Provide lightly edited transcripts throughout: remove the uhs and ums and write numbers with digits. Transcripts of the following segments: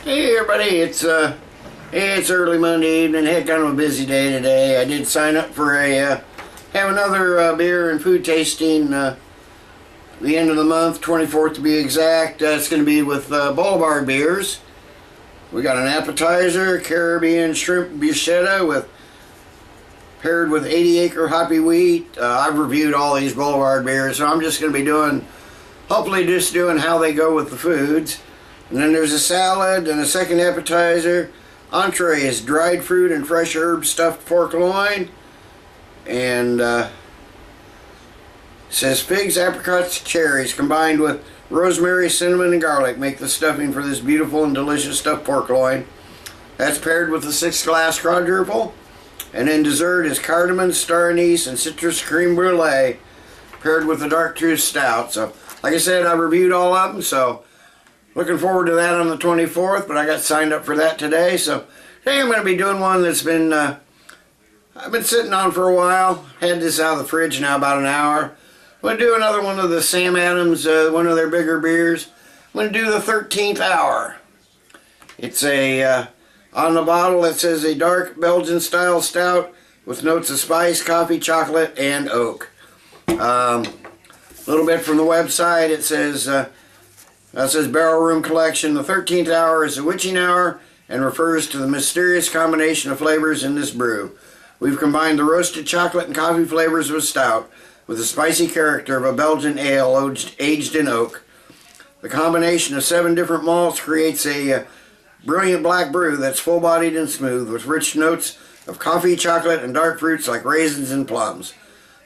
Hey everybody, it's early Monday evening. Had kind of a busy day today. I did sign up for have another beer and food tasting the end of the month, 24th to be exact. It's going to be with Boulevard beers. We got an appetizer, Caribbean shrimp bruschetta paired with 80 acre hoppy wheat. I've reviewed all these Boulevard beers, so I'm just going to be hopefully just doing how they go with the foods. And then there's a salad and a second appetizer. Entree is dried fruit and fresh herb stuffed pork loin. And says figs, apricots, cherries combined with rosemary, cinnamon, and garlic make the stuffing for this beautiful and delicious stuffed pork loin. That's paired with a 6-glass quadruple. And then dessert is cardamom, star anise, and citrus creme brulee paired with a dark truth stout. So, like I said, I reviewed all of them, so looking forward to that on the 24th, but I got signed up for that today. So today I'm going to be doing one that's been, I've been sitting on for a while. Had this out of the fridge now about an hour. I'm going to do another one of the Sam Adams, one of their bigger beers. I'm going to do the 13th hour. It's on the bottle it says a dark Belgian style stout with notes of spice, coffee, chocolate, and oak. A little bit from the website, it says, that says Barrel Room Collection. The 13th hour is a witching hour and refers to the mysterious combination of flavors in this brew. We've combined the roasted chocolate and coffee flavors of a stout with the spicy character of a Belgian ale aged in oak. The combination of 7 different malts creates a brilliant black brew that's full-bodied and smooth with rich notes of coffee, chocolate, and dark fruits like raisins and plums.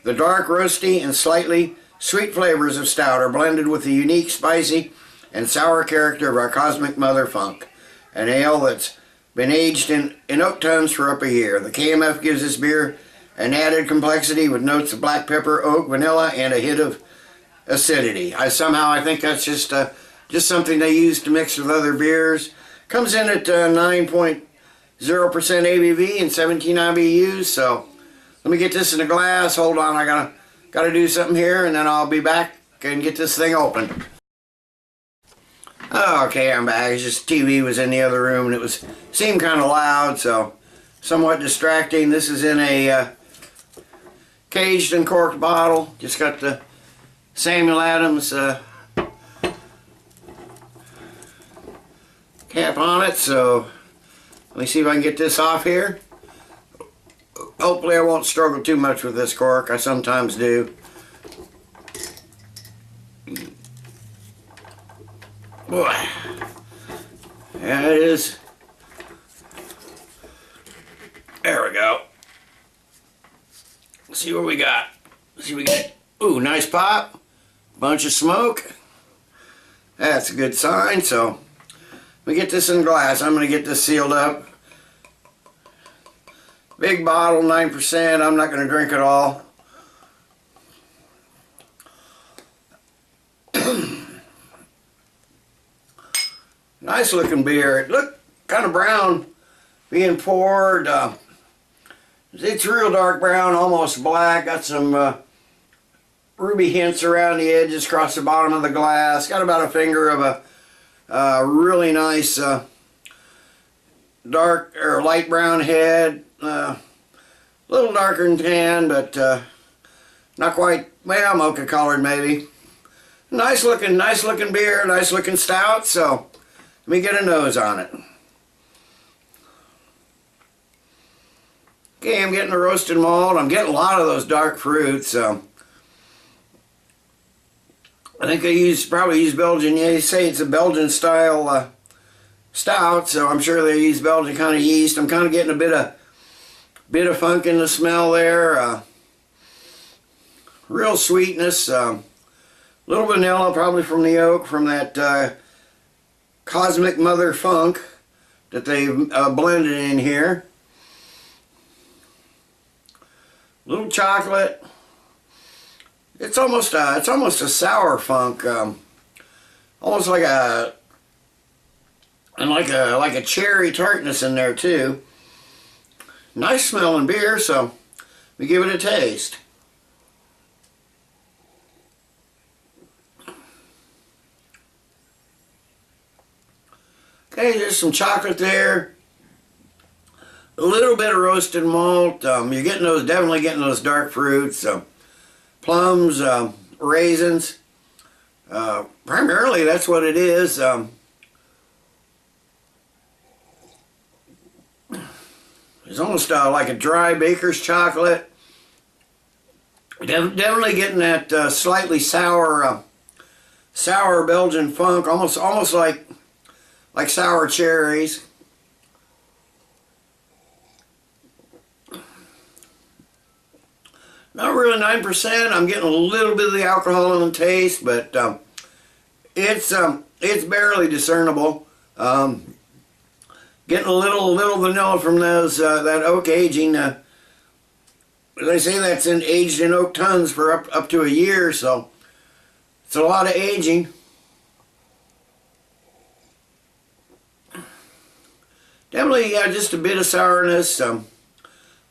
The dark, roasty, and slightly sweet flavors of stout are blended with the unique, spicy, and sour character of our Cosmic Mother Funk, an ale that's been aged in oak tons for up a year. The KMF gives this beer an added complexity with notes of black pepper, oak, vanilla, and a hit of acidity. I think that's just something they use to mix with other beers. Comes in at 9.0% ABV and 17 IBUs. So let me get this in a glass. Hold on, I gotta do something here, and then I'll be back and get this thing open. Oh, okay, I'm back. It's just TV was in the other room and it seemed kind of loud, so somewhat distracting. This is in a caged and corked bottle. Just got the Samuel Adams cap on it, so let me see if I can get this off here. Hopefully I won't struggle too much with this cork. I sometimes do. Boy, yeah, it is. There we go. Let's see what we got. Let's see what we get. Ooh, nice pop. Bunch of smoke. That's a good sign. So, let me get this in glass. I'm going to get this sealed up. Big bottle, 9%. I'm not going to drink it all. Nice looking beer. It looked kind of brown being poured. It's real dark brown, almost black. Got some ruby hints around the edges across the bottom of the glass. Got about a finger of a really nice dark or light brown head. A little darker than tan, but not quite, well, mocha colored maybe. Nice looking beer, nice looking stout. So let me get a nose on it. Okay, I'm getting the roasted malt. I'm getting a lot of those dark fruits. So I think I probably use Belgian. Yeah, they say it's a Belgian style stout, so I'm sure they use Belgian kind of yeast. I'm kind of getting a bit of funk in the smell there. Real sweetness. Little vanilla, probably from the oak, from that Cosmic Mother Funk that they've blended in here. Little chocolate. It's almost a sour funk, almost like a cherry tartness in there too. Nice smelling beer, so let me give it a taste. Hey, there's some chocolate there. A little bit of roasted malt. You're getting those, definitely getting those dark fruits. Plums, raisins. Primarily, that's what it is. It's almost like a dry baker's chocolate. Definitely getting that slightly sour, sour Belgian funk, almost like sour cherries. Not really 9%. I'm getting a little bit of the alcohol in the taste, but it's barely discernible. Getting a little vanilla from those that oak aging. They say that's aged in oak tons for up to a year, so it's a lot of aging. Definitely, yeah, just a bit of sourness.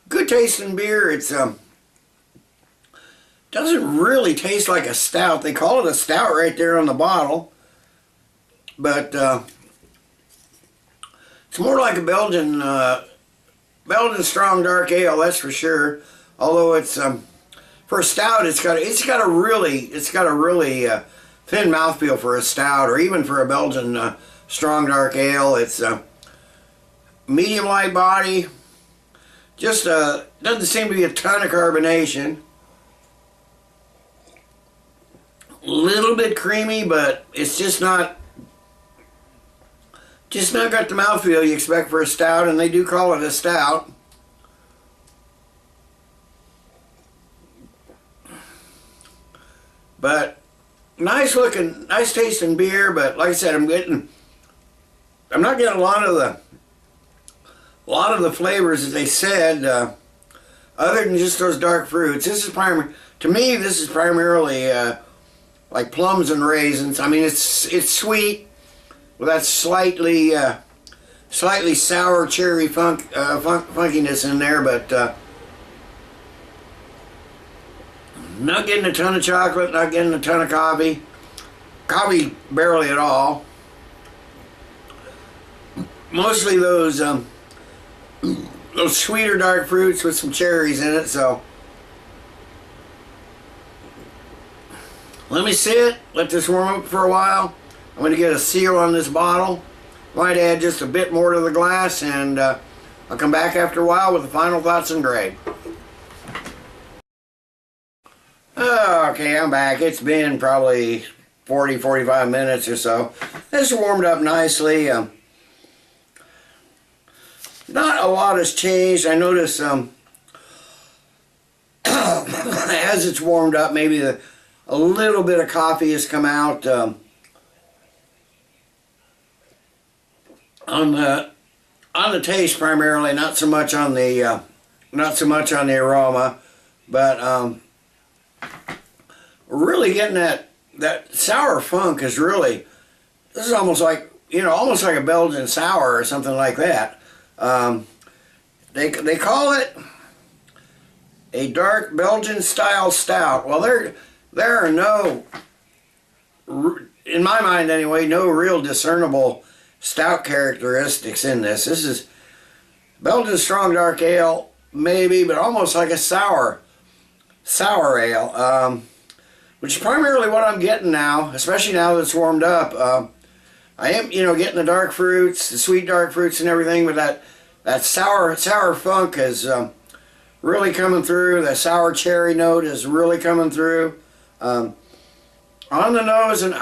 Good tasting beer. It's doesn't really taste like a stout. They call it a stout right there on the bottle, but it's more like a Belgian strong dark ale. That's for sure. Although it's for a stout, it's got a really thin mouthfeel for a stout, or even for a Belgian strong dark ale. It's medium light body. Just doesn't seem to be a ton of carbonation. A little bit creamy, but it's just not got the mouthfeel you expect for a stout, and they do call it a stout. But nice looking, nice tasting beer. But like I said, I'm not getting a lot of the flavors that they said, other than just those dark fruits. This is primarily like plums and raisins. I mean, it's sweet with that slightly sour cherry funkiness in there, but not getting a ton of chocolate, not getting a ton of coffee. Coffee barely at all. Mostly those sweeter dark fruits with some cherries in it. So let me sit, let this warm up for a while. I'm going to get a seal on this bottle. Might add just a bit more to the glass, and I'll come back after a while with the final thoughts and grade. Okay, I'm back. It's been probably 40-45 minutes or so. This warmed up nicely. Not a lot has changed. I notice as it's warmed up, maybe a little bit of coffee has come out on the taste primarily, not so much on the aroma, but really getting that sour funk is really, this is almost like, almost like a Belgian sour or something like that. They call it a dark Belgian style stout. Well, there are no, in my mind anyway, no real discernible stout characteristics in this. This is Belgian strong dark ale, maybe, but almost like a sour ale, which is primarily what I'm getting now, especially now that it's warmed up. I am, getting the dark fruits, the sweet dark fruits and everything, but that sour funk is really coming through. The sour cherry note is really coming through. On the nose, and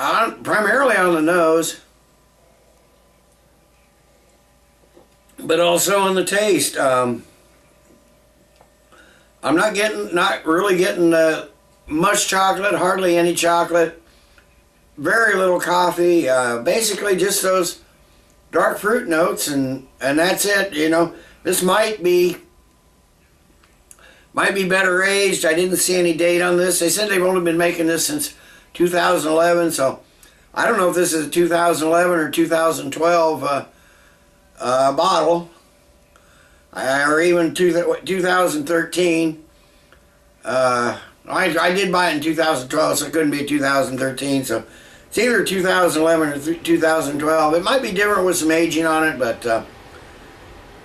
primarily on the nose, but also on the taste. I'm not really getting much chocolate, hardly any chocolate, very little coffee, basically just those dark fruit notes, and that's it. This might be better aged. I didn't see any date on this. They said they've only been making this since 2011, so I don't know if this is a 2011 or 2012 bottle, or even 2013. I did buy it in 2012, so it couldn't be 2013, so It's either 2011 or 2012. It might be different with some aging on it, but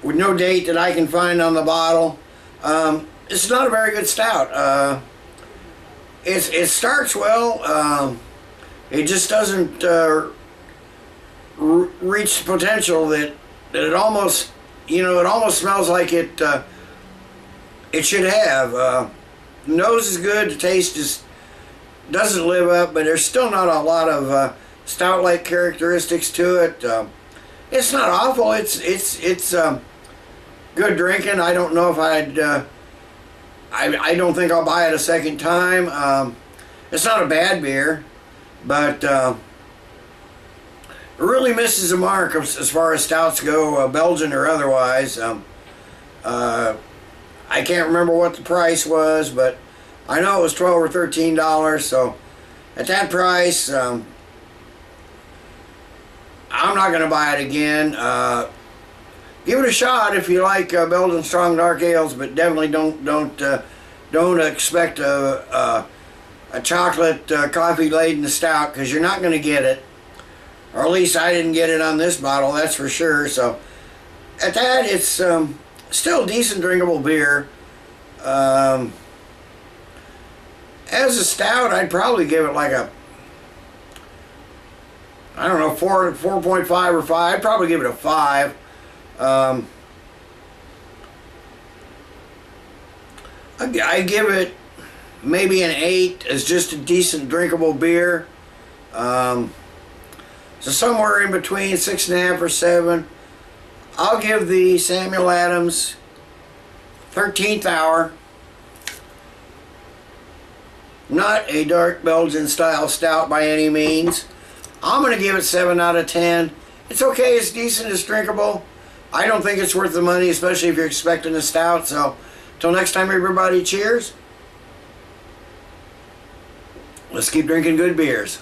with no date that I can find on the bottle. It's not a very good stout. It starts well. It just doesn't reach the potential that it almost, it almost smells like it should have. The nose is good. The taste just doesn't live up, but there's still not a lot of stout-like characteristics to it. It's not awful. It's good drinking. I don't know if I don't think I'll buy it a second time. It's not a bad beer, but it really misses the mark as far as stouts go, Belgian or otherwise. I can't remember what the price was, but I know it was $12 or $13. So at that price, I'm not going to buy it again. Give it a shot if you like Belgian strong dark ales, but definitely don't expect a chocolate coffee laden stout, because you're not going to get it, or at least I didn't get it on this bottle, that's for sure. So at that, it's still decent drinkable beer. As a stout, I'd probably give it like a, I don't know, 4.5 or 5. I'd probably give it a 5. I give it maybe an 8 as just a decent drinkable beer. So somewhere in between 6.5 or 7. I'll give the Samuel Adams 13th Hour, not a dark Belgian style stout by any means, I'm going to give it 7 out of 10. It's okay, it's decent, it's drinkable. I don't think it's worth the money, especially if you're expecting a stout. So, till next time, everybody, cheers. Let's keep drinking good beers.